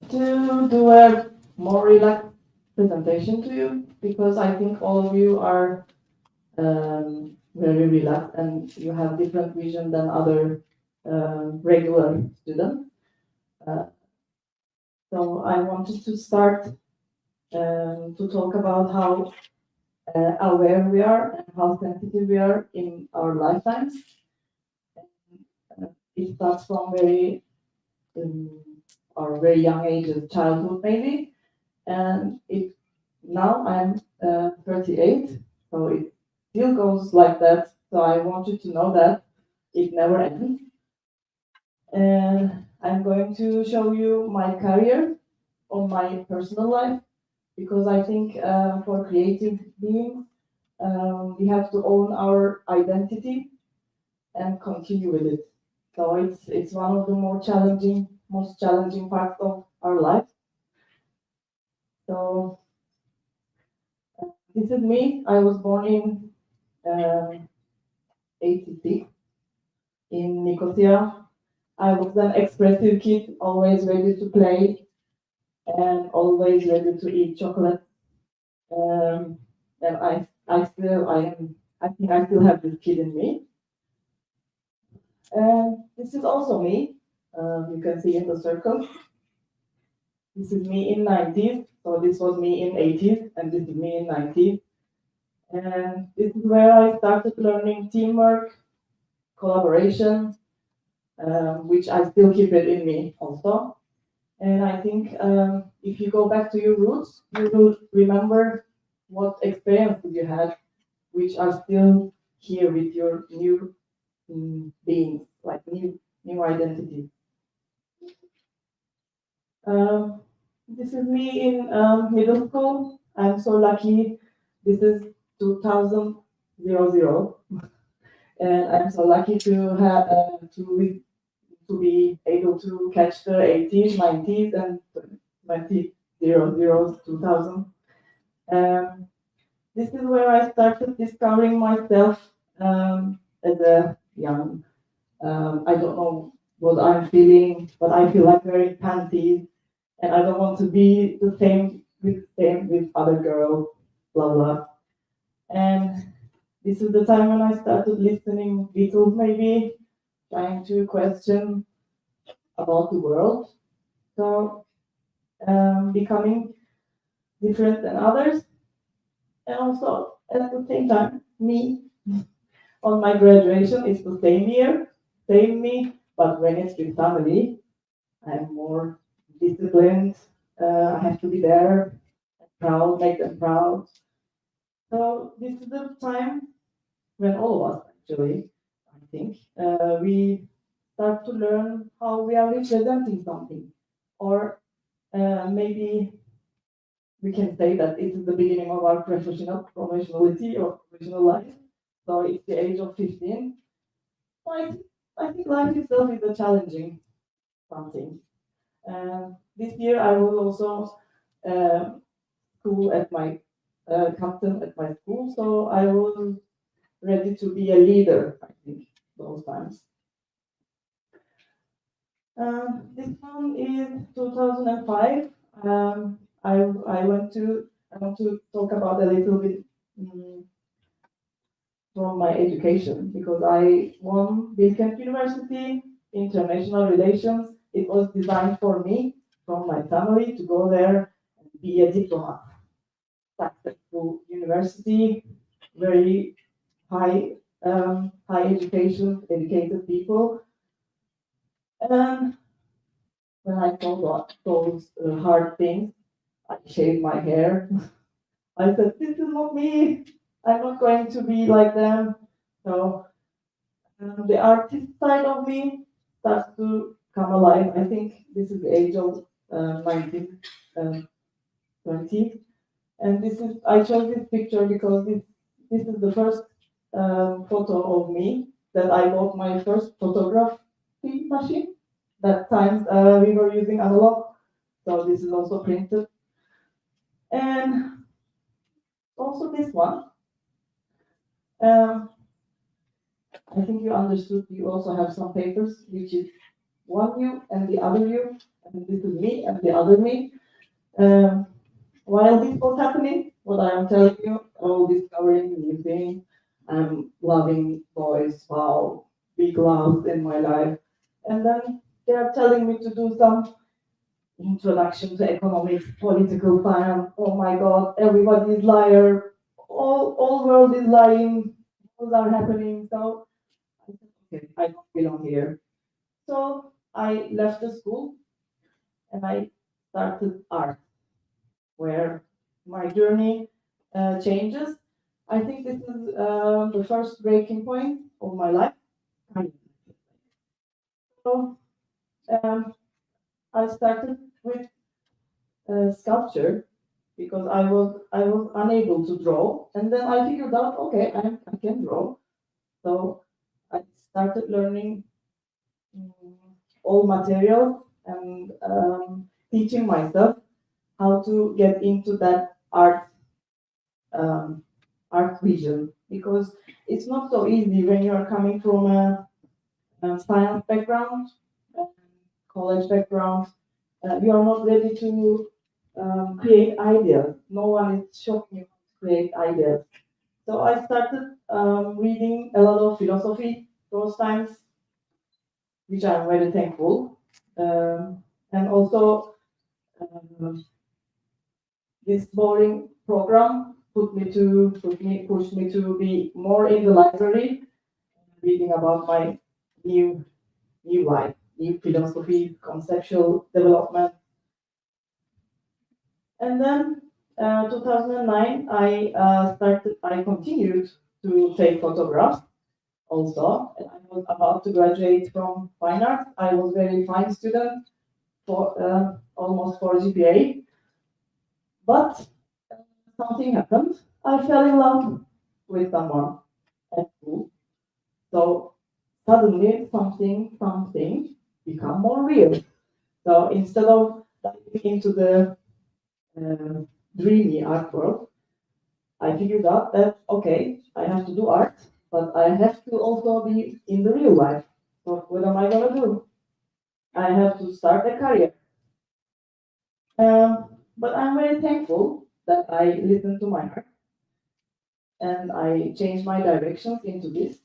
to do a more relaxed presentation to you because I think all of you are very relaxed and you have different vision than other regular students. Uh, so I wanted to start to talk about how aware we are and how sensitive we are in our lifetimes. It starts from um, very young ages, childhood maybe, and it now I'm 38, so it still goes like that. So I want you to know that it never ends. And I'm going to show you my career on my personal life because I think for creative beings, we have to own our identity and continue with it. So it's one of the most challenging parts of our life. So this is me. I was born in 86 in Nicosia. I was an expressive kid, always ready to play and always ready to eat chocolate. And I think I still have this kid in me. And this is also me. You can see in the circle. This is me in 90s. So this was me in 80s, and this is me in 90s. And this is where I started learning teamwork, collaboration, which I still keep it in me also. And I think if you go back to your roots, you will remember what experiences you had, which are still here with your new being, like new identity. This is me in middle school. I'm so lucky. This is 2000, and I'm so lucky to have to be able to catch the 80s, 90s, and 2000. Um, this is where I started discovering myself as a young. I don't know what I'm feeling, but I feel like wearing panties, and I don't want to be the same with other girls, blah blah. And this is the time when I started listening Beatles, maybe trying to question about the world. So becoming different than others, and also at the same time, me on my graduation is the same year, same me, but when it's with family, I'm more disciplined. I have to be there, proud, make them proud. So this is the time when all of us actually, I think, we start to learn how we are representing something, or maybe we can say that it is the beginning of our professionality or professional life. So it's the age of 15. So I think life itself is a challenging something. This year I was also school at my captain at my school, so I was ready to be a leader. I think those times. This one is 2005. I want to talk about a little bit from my education because I won Bilkent University International Relations. It was designed for me from my family to go there and be a diplomat. Successful university, very high education, educated people. And when I saw those hard things, I shaved my hair. I said, "This is not me. I'm not going to be like them." So the artist side of me starts to come alive. I think this is the age of 19, 20. And this is I chose this picture because this is the first photo of me that I bought my first photography machine. That time we were using analog, so this is also printed. And also this one. Um, I think you understood. You also have some papers, which is one you and the other you, and this is me and the other me. While this was happening, what I am telling you, I'm discovering new things. I'm loving boys, wow, big loves in my life. And then they are telling me to do some introduction to economics, political science. Oh my God, everybody is liar. All world is lying. Things are happening. So I said, okay, I don't belong here. So I left the school and I started art, where my journey changes. I think this is the first breaking point of my life. So I started with sculpture because I was unable to draw, and then I figured out, okay, I can draw. So I started learning all materials and teaching myself how to get into that art vision, because it's not so easy when you're coming from a science background, college background. You are not ready to create ideas. No one is showing you how to create ideas. So I started reading a lot of philosophy those times, which I'm very thankful. And also, this boring program pushed me to be more in the library, reading about my new life, new philosophy, conceptual development. And then 2009, I continued to take photographs also. And I was about to graduate from fine arts. I was very fine student for almost 4 GPA. But something happened. I fell in love with someone at school. So suddenly something become more real. So instead of diving into the dreamy art world, I figured out that okay, I have to do art, but I have to also be in the real life. So what am I gonna do? I have to start a career. But I'm very thankful that I listened to my heart and I changed my directions into this.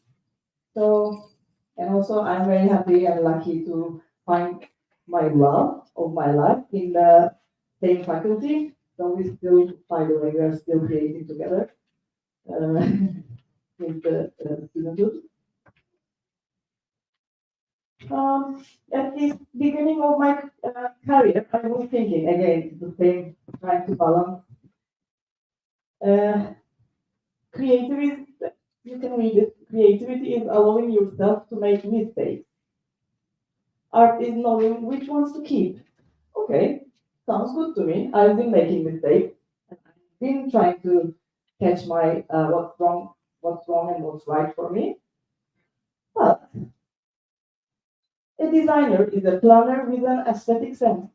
So, and also I'm very happy and lucky to find my love of my life in the same faculty. So we still, by the way, we are still creating together with the studenthood. At the beginning of my career, I was thinking again the same, trying to balance uh, creativity. You can read it. Creativity is allowing yourself to make mistakes. Art is knowing which ones to keep. Okay, sounds good to me. I've been making mistakes. I've been trying to catch my what's wrong and what's right for me. But a designer is a planner with an aesthetic sense.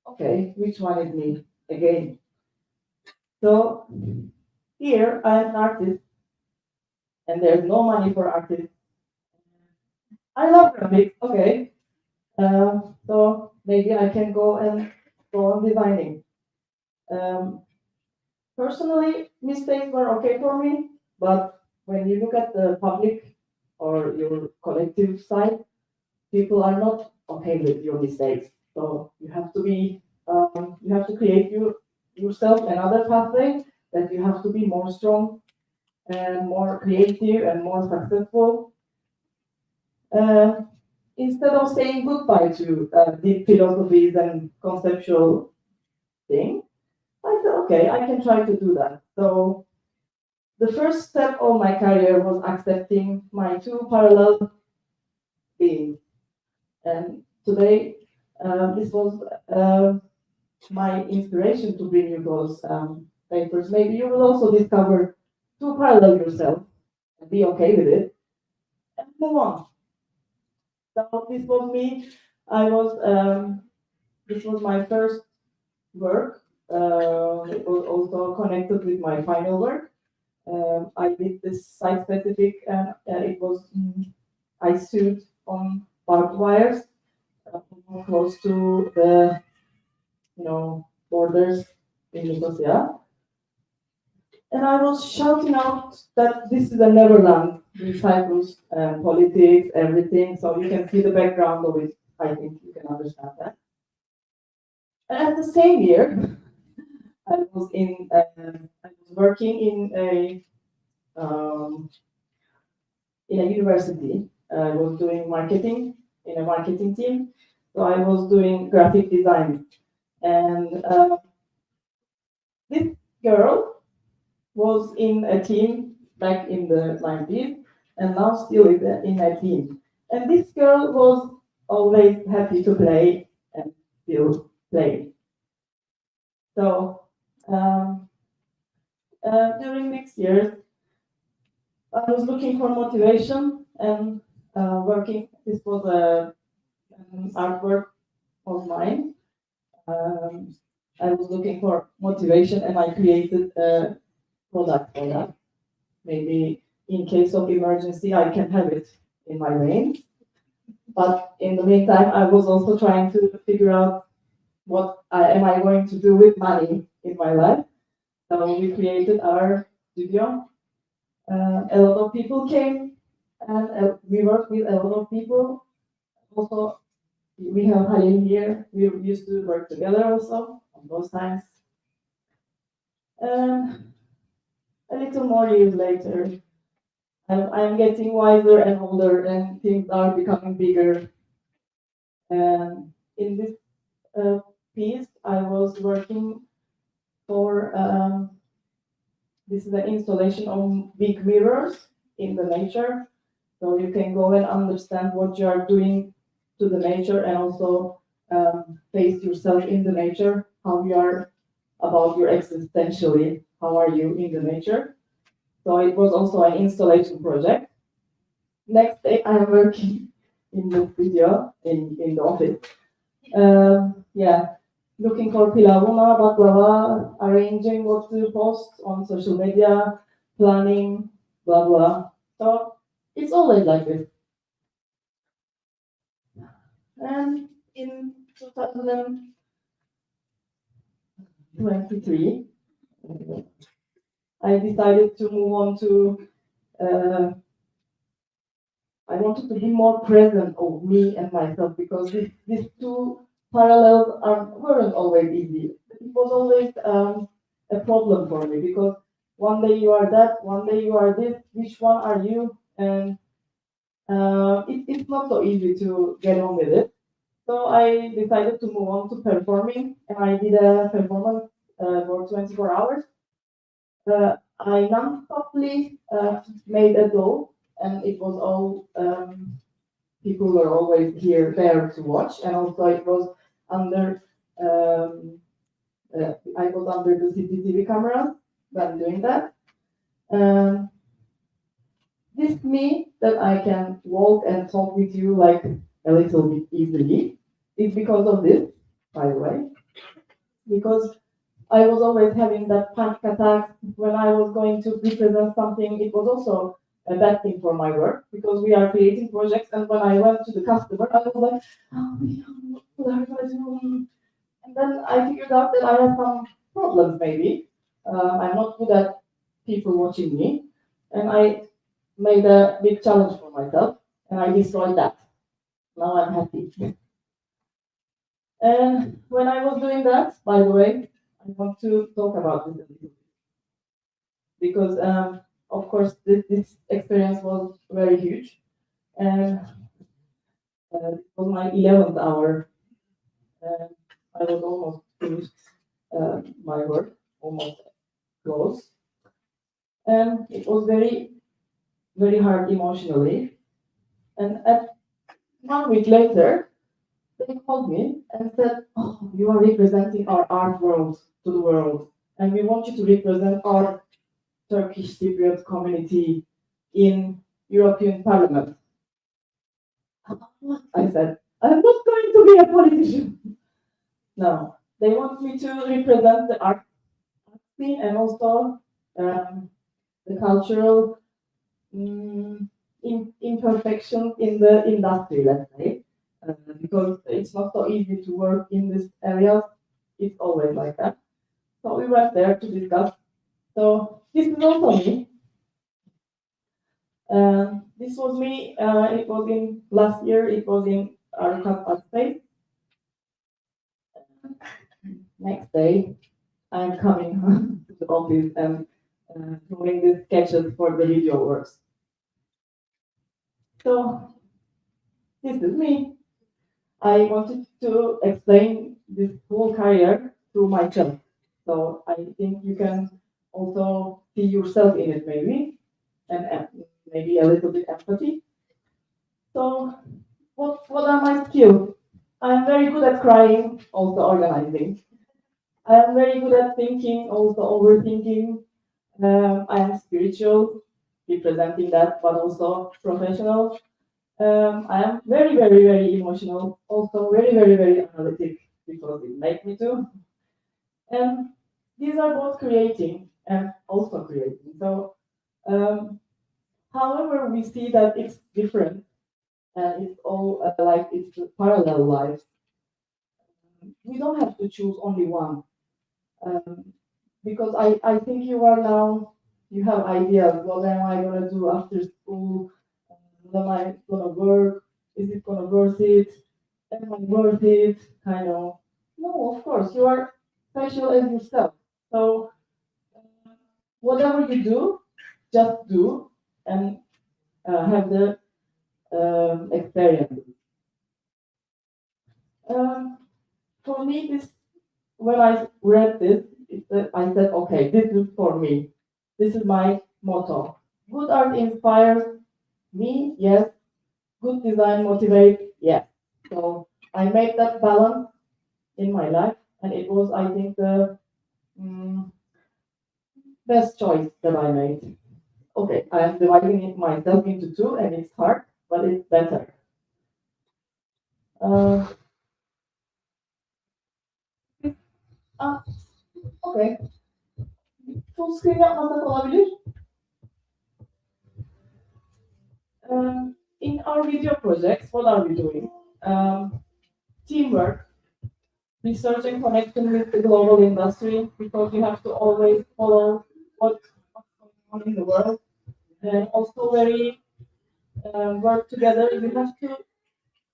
Okay, which one is me again? So here I'm an artist, and there's no money for artists. I love graphics. Okay, so maybe I can go on designing. Um, Personally, mistakes were okay for me, but when you look at the public or your collective side, people are not okay with your mistakes. So you have to create yourself another pathway that you have to be more strong and more creative and more successful. Uh, Instead of saying goodbye to deep philosophies and conceptual things, I said, okay, I can try to do that. So the first step of my career was accepting my two parallel beings. And today, this was my inspiration to bring you those papers. Maybe you will also discover two parallel yourself and be okay with it and move on. So this was me. I was this was my first work. It was also connected with my final work. I did this site specific, and it was I sewed on barbed wires close to the, borders in Nicosia. And I was shouting out that this is a Neverland in Cyprus, politics, everything. So you can see the background of it. I think you can understand that. And at the same year, I was working in a university. I was doing marketing in a marketing team. So I was doing graphic design. And this girl was in a team back in the 90s and now still is in a team. And this girl was always happy to play and still play. So during next years, I was looking for motivation and working. This was an artwork of mine. I was looking for motivation and I created a product for that. Maybe in case of emergency, I can have it in my veins. But in the meantime, I was also trying to figure out what am I going to do with money in my life. So we created our studio. A lot of people came and we worked with a lot of people. Also, we have Halil here. We used to work together also on those times. A little more years later, I'm getting wiser and older and things are becoming bigger. And in this piece, I was working for, this is an installation of big mirrors in the nature. So you can go and understand what you are doing to the nature and also face yourself in the nature, how you are about your existentially, how are you in the nature. So it was also an installation project. Next day, I am working in the studio, in the office. Looking for pilavuna, baklava, arranging what to post on social media, planning, blah, blah. So it's always like this. And in 2023, I decided to move on to, I wanted to be more present of me and myself because these two parallels weren't always easy. It was always a problem for me because one day you are that, one day you are this, which one are you? And it's not so easy to get on with it. So I decided to move on to performing and I did a performance for 24 hours. I non-stoply made a doll and it was all, people were always there to watch and also it was under, I was under the CCTV camera when doing that. This me that I can walk and talk with you like a little bit easily is because of this, by the way, because I was always having that panic attack when I was going to represent something. It was also a bad thing for my work because we are creating projects. And when I went to the customer, I was like, what are you doing? And then I figured out that I have some problems maybe. I'm not good at people watching me. And I made a big challenge for myself and I destroyed that. Now I'm happy. And when I was doing that, by the way, I want to talk about this a little bit. Because, of course, this experience was very huge. And it was my 11th hour. And I was almost finished my work, almost close. And it was very, very hard emotionally. And at 1 week later, they called me and said, oh, you are representing our art world to the world. And we want you to represent our Turkish Cypriot community in European Parliament. I said, I'm not going to be a politician. No, they want me to represent the art scene and also the cultural imperfections in the industry, let's say. because it's not so easy to work in this area. It's always like that. So we went there to discuss. So this is also me. This was me. It was in last year. It was in ARUCAD space. Next day, I'm coming to the office and doing the sketches for the video works. So this is me. I wanted to explain this whole career through myself. So I think you can also see yourself in it, maybe, and maybe a little bit empathy. So what are my skills? I'm very good at crying, also organizing. I am very good at thinking, also overthinking. I am spiritual, representing that, but also professional. I am very, very, very emotional, also very, very, very analytic because it makes me to. And these are both creating and also creating. So, however, we see that it's different and it's all like it's parallel lives. We don't have to choose only one because I think you are now, you have ideas. What am I going to do after school? Am I gonna work? Is it gonna worth it? Am I worth it? Kind of. No, of course, you are special as yourself. So whatever you do, just do and have the experience. For me, this when I read this, I said, okay, this is for me. This is my motto. Good art inspires me, yes. Good design motivates, yes. So I made that balance in my life, and it was, I think, the best choice that I made. Okay, I am dividing it myself into two, and it's hard, but it's better. Uh, ah, okay. Full screen yapmasak olabilir. In our video projects, what are we doing? Teamwork, research and connection with the global industry, because you have to always follow what's going on in the world. And also very work together. You have to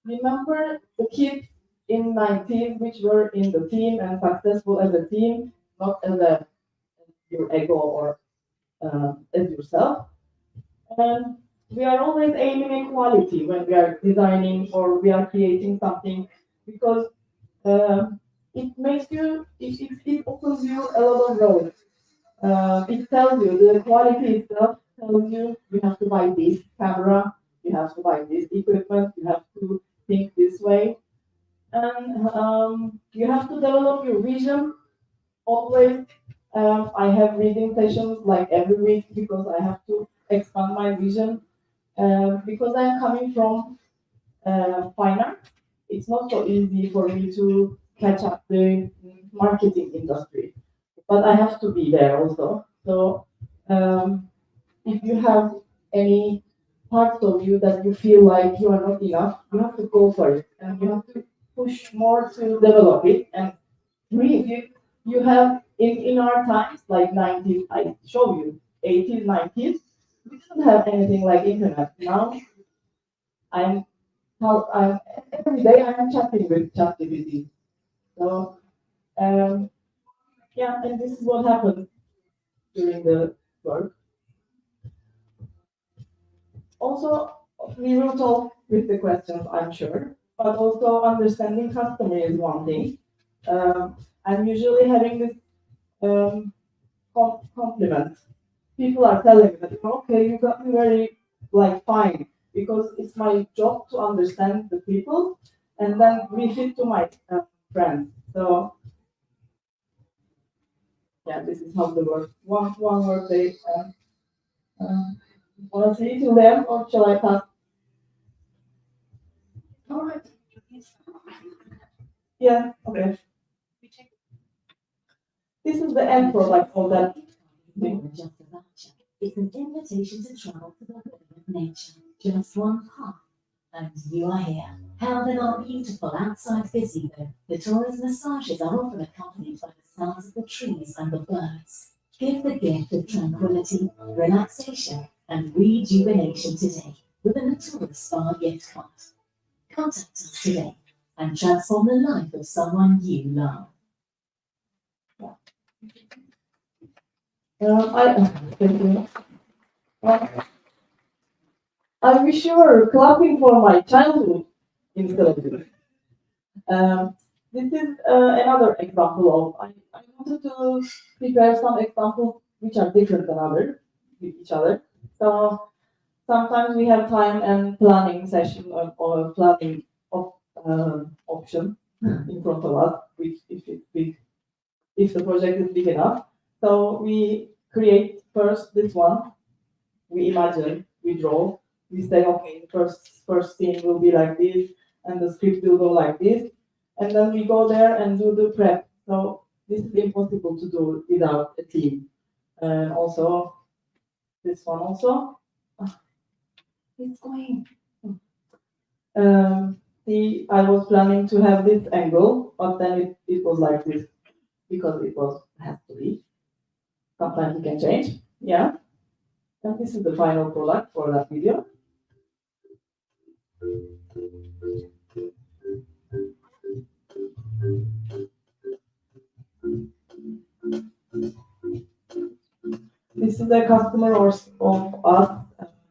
remember the kids in 90s which were in the team and successful as a team, not as a your ego or as yourself. And we are always aiming in quality when we are designing or we are creating something because it makes you, it opens you a lot of roads. It tells you, the quality itself tells you, you have to buy this camera, you have to buy this equipment, you have to think this way. And you have to develop your vision always. I have reading sessions like every week because I have to expand my vision. Because I'm coming from finance, it's not so easy for me to catch up the marketing industry, but I have to be there also. So if you have any parts of you that you feel like you are not enough, you have to go for it and you have to push more to develop it. And really, you have in our times, like 90s, I show you, 80s, 90s, we didn't have anything like internet. Now I'm I'm every day I'm chatting with ChatGPT. So um, yeah, and this is what happened during the work. Also, we will talk with the questions, I'm sure, but also understanding customer is one thing. I'm usually having this compliment. People are telling me that, okay, you got me very like fine because it's my job to understand the people and then brief it to my friends. So yeah, this is how the work. One more day. Want to see to them or shall I pass? All right. Yeah. Okay. This is the end product of that thing. It's an invitation to travel to the rhythm of nature, just one path, And you are here, held in our beautiful outside gazebo. The tours massages are often accompanied by the sounds of the trees and the birds. Give the gift of tranquility, relaxation, and rejuvenation today with a Natura Spa gift card. Contact us today and transform the life of someone you love. Thank you. I wish you were clapping for my childhood instead of this. This is another example of I wanted to prepare some examples which are different than others with each other. So sometimes we have time and planning session or planning option in front of us, which if it's big, if the project is big enough. So we create first this one. We imagine, we draw, we say, okay, first scene will be like this, and the script will go like this, and then we go there and do the prep. So this is impossible to do without a team. And also, this one also, it's going. See, I was planning to have this angle, but then it was like this, because it has to be. Sometimes you can change, yeah. And this is the final product for that video. This is a customer of us.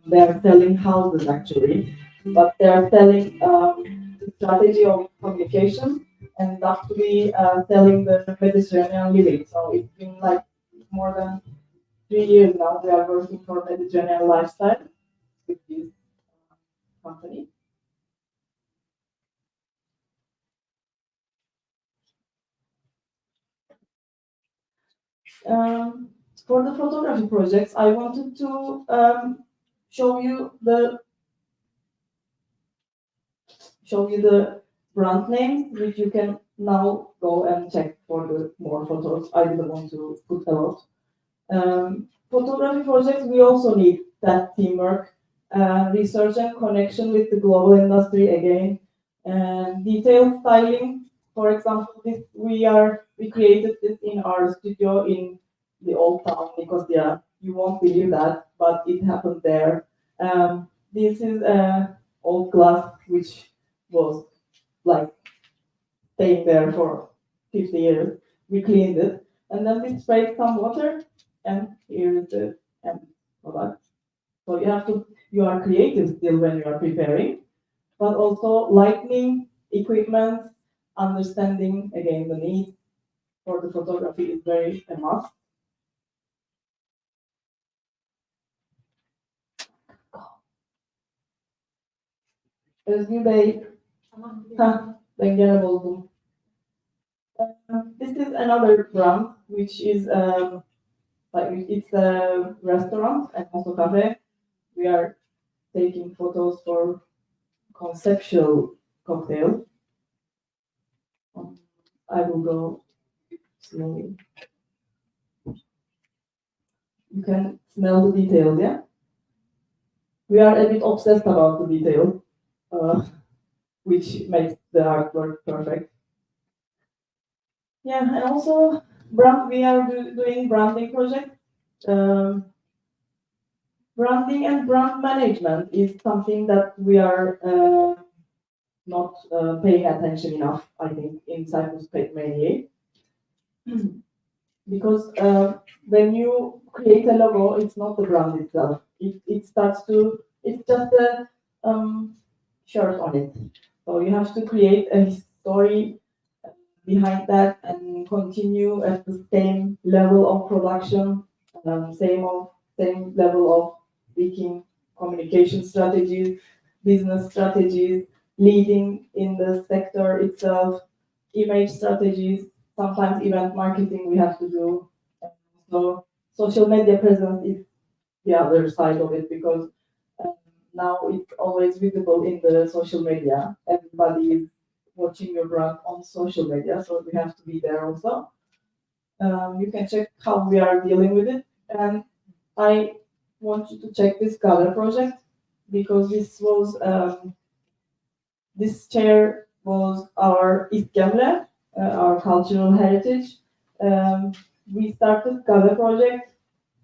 They are selling houses actually, but they are selling strategy of communication and actually selling the Mediterranean living. So it's been like more than 3 years now. We are working for Mediterranean lifestyle with this company. For the photography projects, I wanted to show you the brand names, which you can now go and check for the more photos. I didn't want to put a lot. Photography projects, we also need that teamwork, research and connection with the global industry again, and detailed styling. For example, we created this in our studio in the old town Nicosia. You won't believe that, but it happened there. This is an old glass which was like staying there for 50 years. We cleaned it, and then we sprayed some water, and here is the end product. So you are creative still when you are preparing, but also lighting, equipment, understanding again the need for the photography is very a must. Özgür Bey, ben gene bozdum. This is another brand which is it's a restaurant and also cafe. We are taking photos for conceptual cocktail. I will go slowly. You can smell the details, yeah? We are a bit obsessed about the details, which makes the artwork perfect. Yeah, and also we are doing branding projects. Branding and brand management is something that we are not paying attention enough, I think, in Cyprus mainly. Because when you create a logo, it's not the brand itself. It's just a shirt on it. So you have to create a story behind that and continue at the same level of production, same level of speaking, communication strategies, business strategies, leading in the sector itself, image strategies, sometimes event marketing we have to do. So social media presence is the other side of it, because now it's always visible in the social media. Everybody is watching your brand on social media, so we have to be there also. You can check how we are dealing with it. And I want you to check this color project, because this was This chair was our iskemle, our cultural heritage. We started Gaza project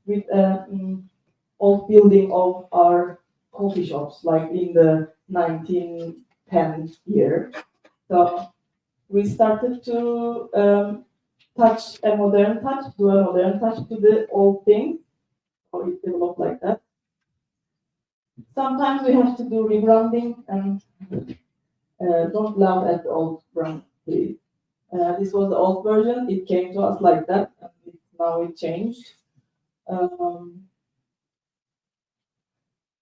with an old building of our coffee shops, like in the 1910 year. So we started to touch a modern touch, do a modern touch to the old thing. So it developed like that. Sometimes we have to do rebranding, and don't laugh at the old brand, please. This was the old version. It came to us like that, and now it changed.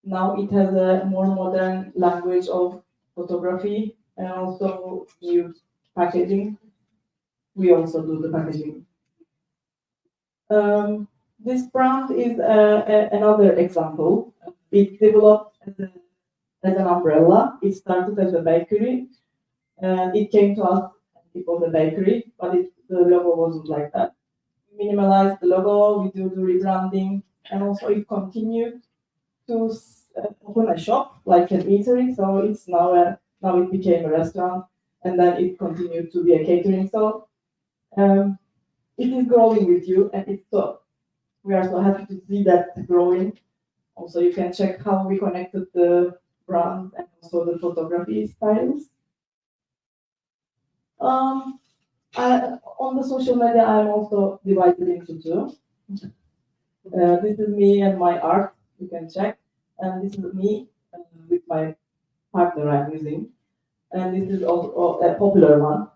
Now it has a more modern language of photography and also new packaging. We also do the packaging. This brand is another example. It developed as an umbrella. It started as a bakery, and it came to us. It was a bakery, but the logo wasn't like that. We minimalized the logo. We do the rebranding, and also it continued to open a shop like an eatery. So it's now it became a restaurant, and then it continued to be a catering. So it is growing with you, and we are so happy to see that growing. Also, you can check how we connected the brand and also the photography styles. On the social media, I'm also divided into two. This is me and my art. You can check. And this is me with my partner I'm using. And this is also a popular one.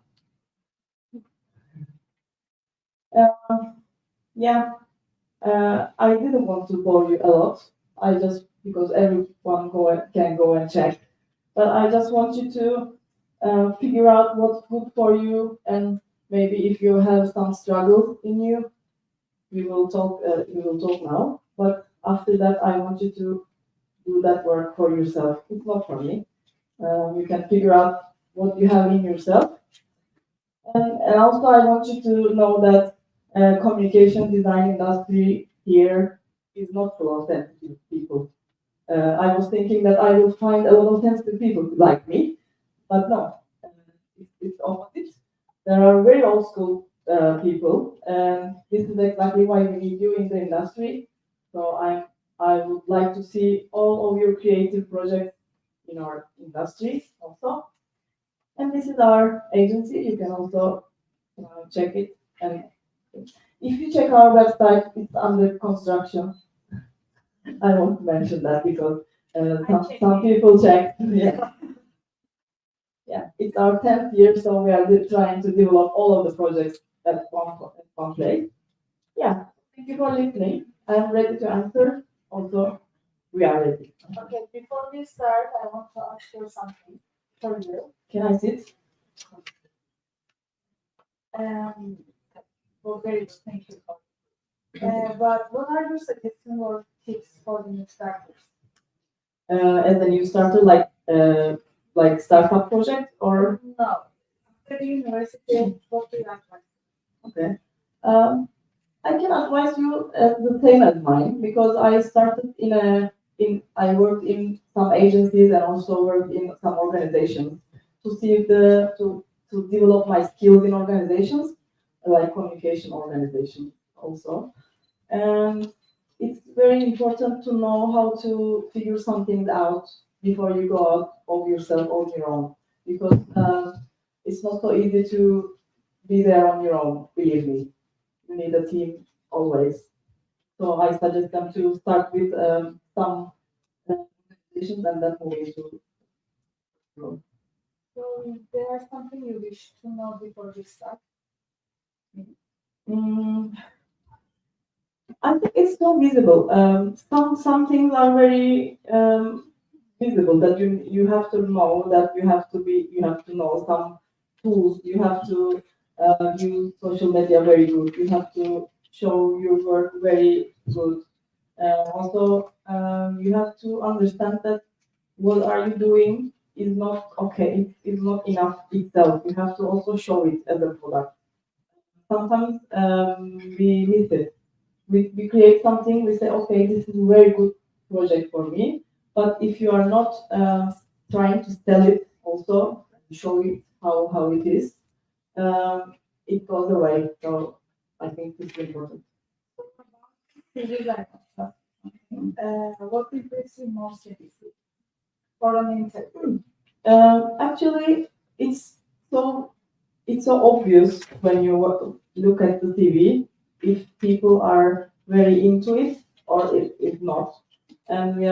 I didn't want to bore you a lot. Because everyone can go and check. But I just want you to figure out what's good for you, and maybe if you have some struggles in you, we will talk now. But after that, I want you to do that work for yourself. It's not for me. You can figure out what you have in yourself. And also I want you to know that communication design industry here is not full of sensitive people. I was thinking that I will find a lot of sensitive people like me, but no, it's opposite. There are very old school people, and this is exactly why we need you in the industry. So I would like to see all of your creative projects in our industry also. And this is our agency. You can also check it. And if you check our website, it's under construction. I want to mention that because some people check. Yeah. Yeah, it's our 10th year, so we are trying to develop all of the projects at one place. Yeah, thank you for listening. I'm ready to answer. Also, we are ready. Okay, before we start, I want to ask you something for you. Can I sit? Well, very good, thank you. But what are your suggestions or tips for the new starters? As a new starter, like startup project or? No. After the university, what do you advise? Okay. I can advise you the same as mine, because I started I worked in some agencies and also worked in some organizations to see if to develop my skills in organizations, like communication organizations also. And it's very important to know how to figure some things out before you go out of yourself on your own, because it's not so easy to be there on your own, believe me. You need a team always. So I suggest them to start with some organizations and then move into. So is there something you wish to know before we start? I think it's so visible. Some things are very visible that you have to know, that you have to know some tools. You have to use social media very good. You have to show your work very good. Also, you have to understand that what are you doing is not okay. It's not enough itself. You have to also show it as a product. Sometimes we miss it. We create something. We say, okay, this is a very good project for me. But if you are not trying to sell it also, show it how it is, it goes away. So I think this is important. CV writer. What impressed you most in this for an interview? Actually, it's so obvious when you look at the TV if people are very into it or if not. And we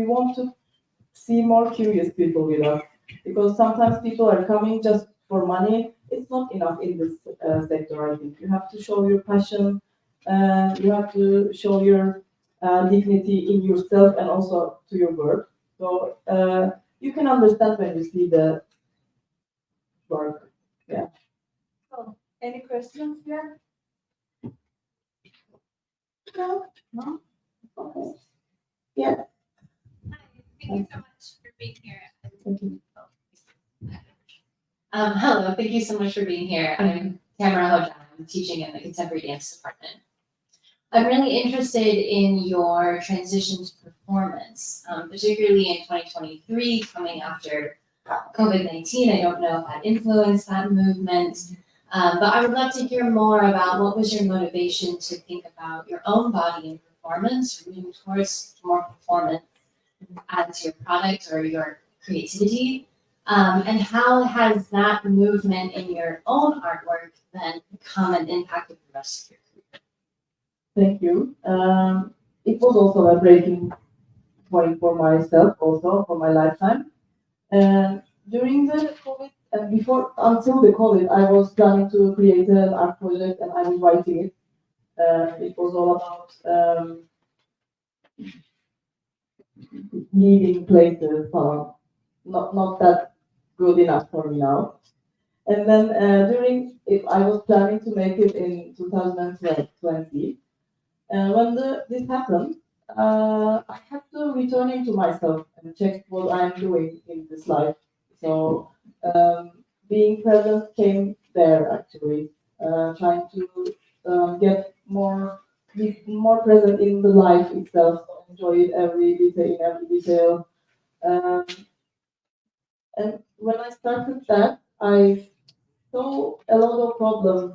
want to see more curious people with us, because sometimes people are coming just for money. It's not enough in this sector. I think you have to show your passion, you have to show your dignity in yourself and also to your work. So you can understand when you see the work. Yeah. So, any questions here? No? No? Okay. Yeah. Thank you so much for being here. Thank you. Hello, thank you so much for being here. I'm Tamara Hoja. I'm teaching in the Contemporary Dance Department. I'm really interested in your transition to performance, particularly in 2023, coming after COVID-19. I don't know if that influenced that movement, but I would love to hear more about what was your motivation to think about your own body and performance, or moving towards more performance as your product or your creativity, and how has that movement in your own artwork then become an impact of the rest of your career? Thank you. It was also a breaking point for myself, also for my lifetime. And during the COVID, and until the COVID, I was planning to create an art project, and I was writing it. It was all about leaving places, not that good enough for me now. And then I was planning to make it in 2020. When this happened, I had to return into myself and check what I'm doing in this life. So being present came there actually, trying to be more present in the life itself, enjoy it in every detail. And when I started that, I saw a lot of problems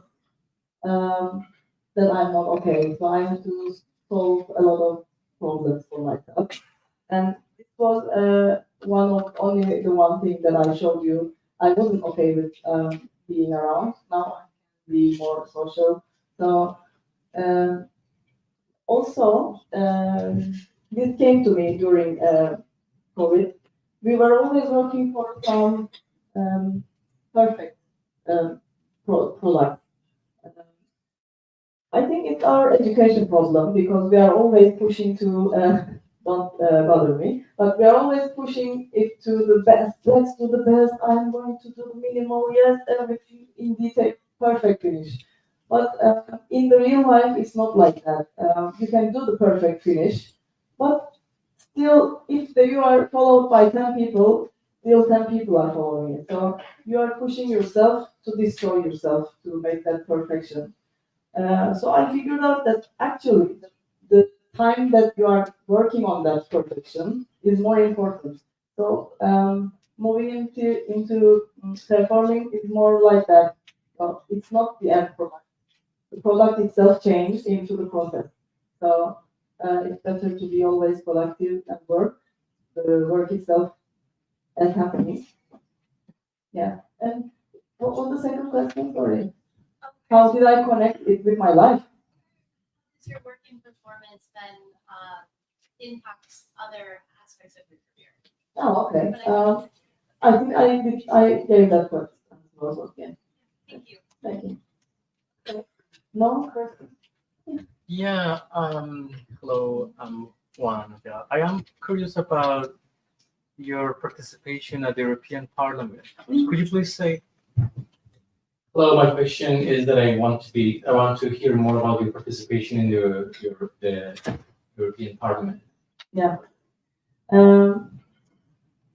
that I'm not okay. So I had to solve a lot of problems for myself. And this was only the one thing that I showed you. I wasn't okay with being around. Now I can be more social. So also, this came to me during COVID. We were always working for some perfect product. I think it's our education problem, because we are always pushing to, don't bother me, but we are always pushing it to the best. Let's do the best. I'm going to do minimal, yes, everything in detail, perfect finish. But in the real life, it's not like that. You can do the perfect finish, but still, if you are followed by 10 people, still 10 people are following it. So you are pushing yourself to destroy yourself to make that perfection. So I figured out that actually the time that you are working on that perfection is more important. So moving into performing is more like that. So it's not the end product. The product itself changed into the process. So it's better to be always productive and work the work itself as happening. Yeah. And what was the second question? Sorry. How did I connect it with my life? Does your working performance then impact other aspects of your career? Oh, okay. I think I gave that first. Okay. Thank you. Thank you. No question? Yeah, hello, I'm Juan. Yeah, I am curious about your participation at the European Parliament. Could you please say? Hello, my question is that I want to hear more about your participation in the European Parliament. Yeah.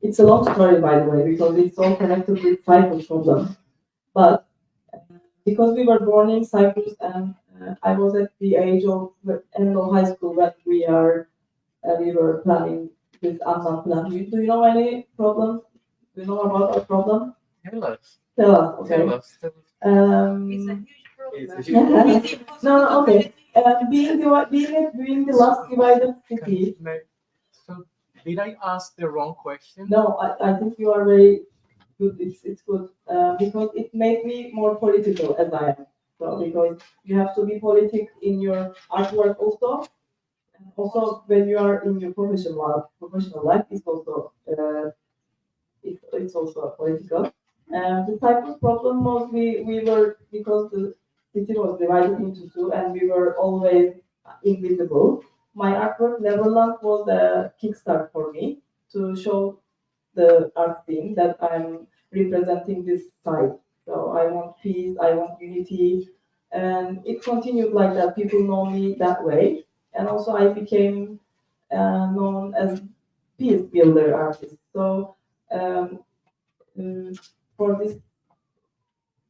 It's a long story, by the way, because it's all connected with Cyprus problem. But because we were born in Cyprus, and I was at the age of end of high school when we were planning this unknown plan. Do you know any problems? Do you know about our problem? Tell us. Tell us. Okay. Tell us. Tell us. It's a Um, huge It's a problem. huge no, okay. Being the last divided city. So, did I ask the wrong question? No, I think you are very good. It's good because it made me more political as I am. So because you have to be politic in your artwork also. And also when you are in your professional life, it's also political. The type of problem was we were, because the city was divided into two and we were always invisible. My artwork Neverland was a kickstart for me to show the art scene that I'm representing this side. So I want peace, I want unity, and it continued like that. People know me that way, and also I became known as peace builder artist. So um, for this,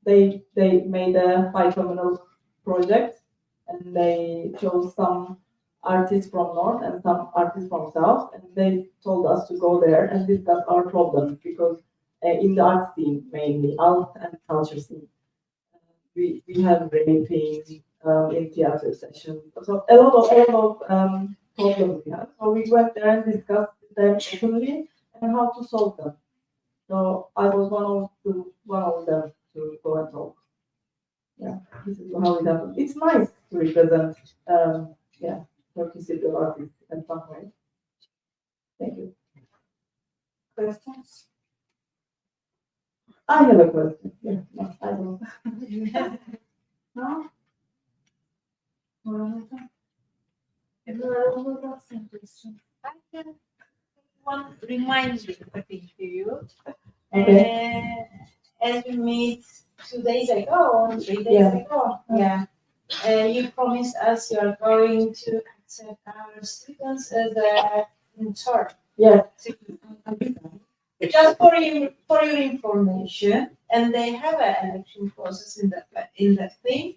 they made a bicameral project, and they chose some artists from north and some artists from south, and they told us to go there and discuss our problems because in the art scene mainly, art and culture scene, we have raping in theater sessions, so a lot of problems we have. So we went there and discussed them openly and how to solve them. So I was one of them to go and talk. Yeah, this is how it happened. It's nice to represent, Turkish Cypriot artists in some way. Thank you. Questions? I have a question. Yeah, no, I don't. No? Veronica? Everyone else has a question. I can one remind you a thing to you. Okay. As we meet 2 days ago or 3 days Yeah. ago, you promised us you are going to accept our students as a intern. Yes. Just for your information, and they have an election process in that thing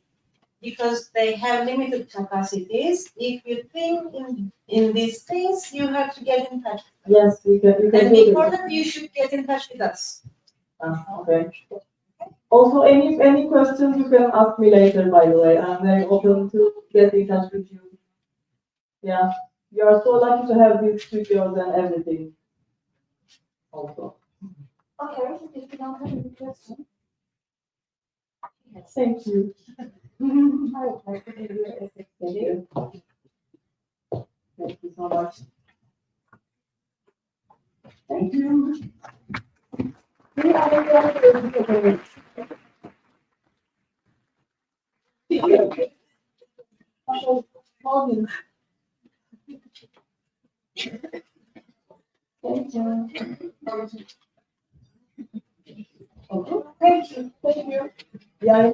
because they have limited capacities. If you think in these things, you have to get in touch. Yes, we can. And do before this. that, you should get in touch with us. Okay. Also, any questions you can ask me later. By the way, I'm very open to get in touch with you. Yeah, you are so lucky to have these studios and everything. Also, Okay, if you don't have any questions, thank you. I would like to give you a Thank you. Thank you so much. Thank you. We are going to Thank you. Okay. Thank you. Yeah,